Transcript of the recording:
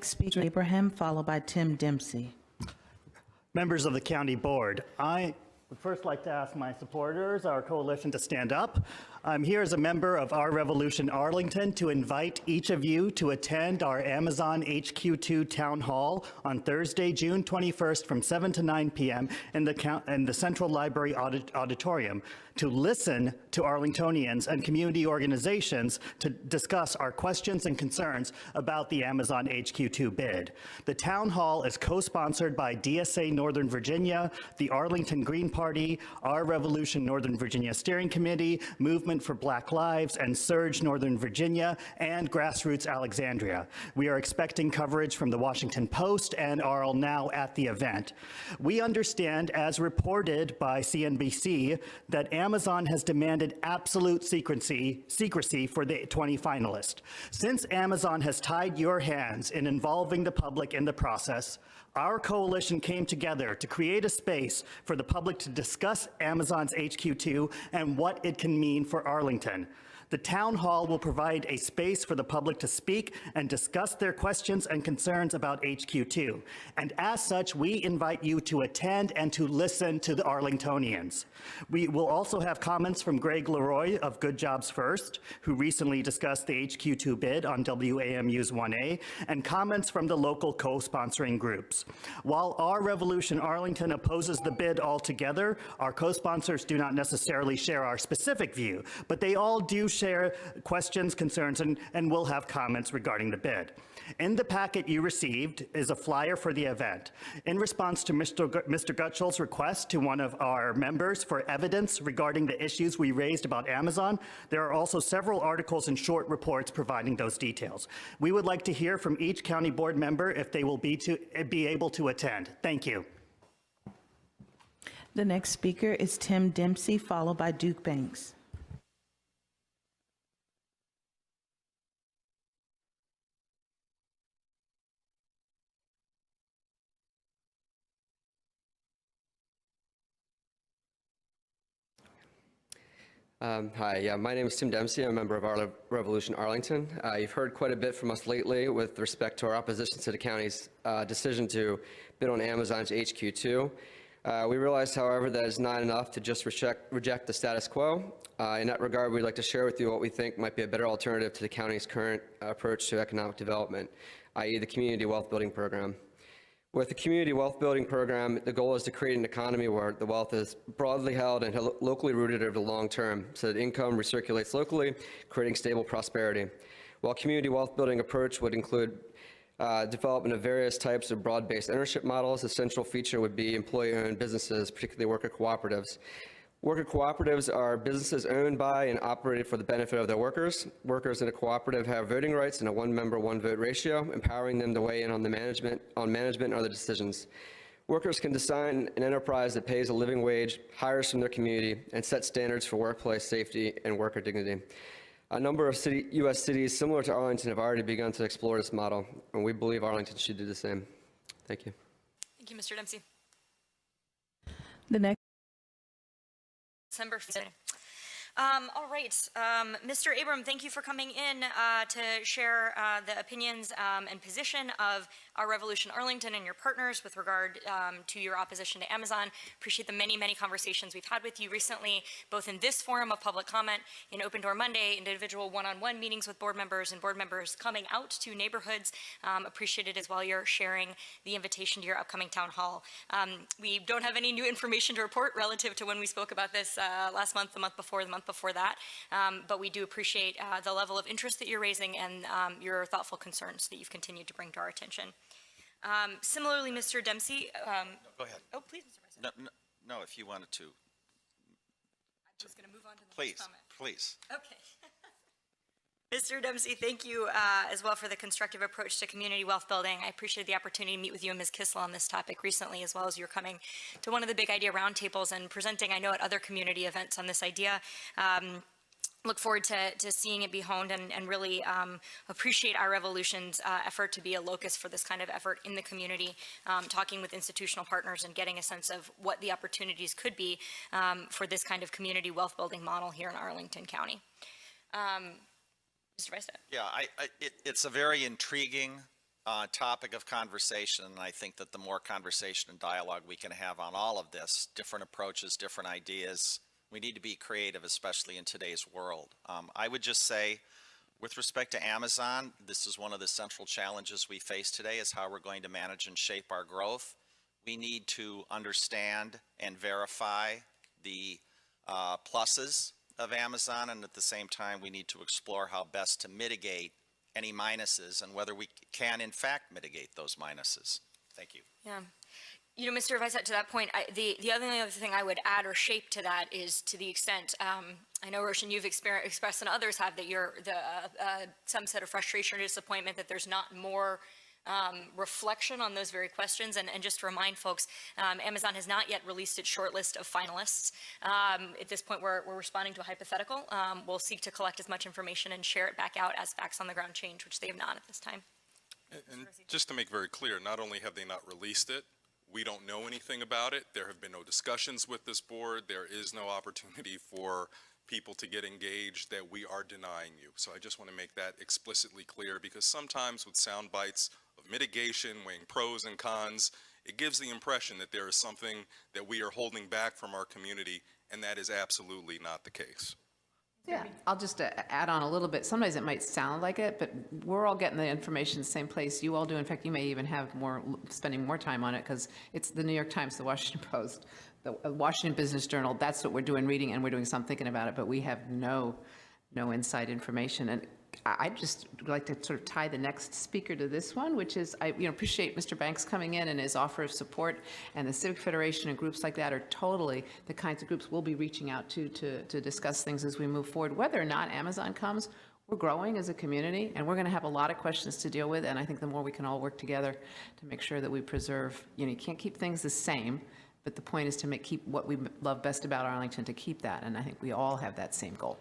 Speaker Abraham, followed by Tim Dempsey. Members of the County Board, I would first like to ask my supporters, our coalition, to stand up. I'm here as a member of Our Revolution Arlington to invite each of you to attend our Amazon HQ2 Town Hall on Thursday, June 21st from 7 to 9 p.m. in the Central Library Auditorium to listen to Arlingtonians and community organizations to discuss our questions and concerns about the Amazon HQ2 bid. The Town Hall is co-sponsored by DSA Northern Virginia, the Arlington Green Party, Our Revolution Northern Virginia Steering Committee, Movement for Black Lives, and Surge Northern Virginia, and Grassroots Alexandria. We are expecting coverage from the Washington Post and are now at the event. We understand, as reported by CNBC, that Amazon has demanded absolute secrecy for the 20 finalists. Since Amazon has tied your hands in involving the public in the process, our coalition came together to create a space for the public to discuss Amazon's HQ2 and what it can mean for Arlington. The Town Hall will provide a space for the public to speak and discuss their questions and concerns about HQ2. And as such, we invite you to attend and to listen to the Arlingtonians. We will also have comments from Greg Leroy of Good Jobs First, who recently discussed the HQ2 bid on WAMU's 1A, and comments from the local co-sponsoring groups. While Our Revolution Arlington opposes the bid altogether, our co-sponsors do not necessarily share our specific view, but they all do share questions, concerns, and will have comments regarding the bid. In the packet you received is a flyer for the event. In response to Mr. Gutschall's request to one of our members for evidence regarding the issues we raised about Amazon, there are also several articles and short reports providing those details. We would like to hear from each county board member if they will be able to attend. Thank you. The next speaker is Tim Dempsey, followed by Duke Banks. Hi, my name is Tim Dempsey. I'm a member of Our Revolution Arlington. You've heard quite a bit from us lately with respect to our opposition to the county's decision to bid on Amazon's HQ2. We realized, however, that it's not enough to just reject the status quo. In that regard, we'd like to share with you what we think might be a better alternative to the county's current approach to economic development, i.e. the Community Wealth Building Program. With the Community Wealth Building Program, the goal is to create an economy where the wealth is broadly held and locally rooted over the long term, so that income recirculates locally, creating stable prosperity. While Community Wealth Building approach would include development of various types of broad-based ownership models, the central feature would be employee-owned businesses, particularly worker cooperatives. Worker cooperatives are businesses owned by and operated for the benefit of their workers. Workers in a cooperative have voting rights in a one-member, one-vote ratio, empowering them to weigh in on management and other decisions. Workers can design an enterprise that pays a living wage, hires from their community, and sets standards for workplace safety and worker dignity. A number of U.S. cities similar to Arlington have already begun to explore this model, and we believe Arlington should do the same. Thank you. Thank you, Mr. Dempsey. The next. December 5th. All right, Mr. Abram, thank you for coming in to share the opinions and position of Our Revolution Arlington and your partners with regard to your opposition to Amazon. Appreciate the many, many conversations we've had with you recently, both in this forum of public comment, in Open Door Monday, individual one-on-one meetings with board members and board members coming out to neighborhoods. Appreciate it as well. You're sharing the invitation to your upcoming town hall. We don't have any new information to report relative to when we spoke about this last month, the month before that, but we do appreciate the level of interest that you're raising and your thoughtful concerns that you've continued to bring to our attention. Similarly, Mr. Dempsey. No, go ahead. Oh, please, Mr. President. No, if you wanted to. I'm just going to move on to the Please, next comment. please. Okay. Mr. Dempsey, thank you as well for the constructive approach to community wealth building. I appreciate the opportunity to meet with you and Ms. Kissel on this topic recently, as well as you're coming to one of the big idea roundtables and presenting, I know, at other community events on this idea. Look forward to seeing it be honed and really appreciate Our Revolution's effort to be a locus for this kind of effort in the community, talking with institutional partners and getting a sense of what the opportunities could be for this kind of community wealth building model here in Arlington County. Mr. Vice President. Yeah, it's a very intriguing topic of conversation, and I think that the more conversation and dialogue we can have on all of this, different approaches, different ideas, we need to be creative, especially in today's world. I would just say, with respect to Amazon, this is one of the central challenges we face today, is how we're going to manage and shape our growth. We need to understand and verify the pluses of Amazon, and at the same time, we need to explore how best to mitigate any minuses and whether we can, in fact, mitigate those minuses. Thank you. Yeah. You know, Mr. Vice, to that point, the other thing I would add or shape to that is, to the extent, I know, Roshan, you've expressed and others have, that you're some set of frustration or disappointment that there's not more reflection on those very questions. And just to remind folks, Amazon has not yet released its short list of finalists. At this point, we're responding to a hypothetical. We'll seek to collect as much information and share it back out as facts on the ground change, which they have not at this time. And just to make very clear, not only have they not released it, we don't know anything about it. There have been no discussions with this board. There is no opportunity for people to get engaged that we are denying you. So I just want to make that explicitly clear, because sometimes with sound bites of mitigation, weighing pros and cons, it gives the impression that there is something that we are holding back from our community, and that is absolutely not the case. Yeah, I'll just add on a little bit. Sometimes it might sound like it, but we're all getting the information the same place you all do. In fact, you may even have spending more time on it, because it's the New York Times, the Washington Post, the Washington Business Journal. That's what we're doing, reading, and we're doing some thinking about it, but we have no inside information. And I'd just like to sort of tie the next speaker to this one, which is, I appreciate Mr. Banks coming in and his offer of support, and the Civic Federation and groups like that are totally the kinds of groups we'll be reaching out to discuss things as we move forward. Whether or not Amazon comes, we're growing as a community, and we're going to have a lot of questions to deal with, and I think the more we can all work together to make sure that we preserve, you can't keep things the same, but the point is to keep what we love best about Arlington, to keep that, and I think we all have that same goal.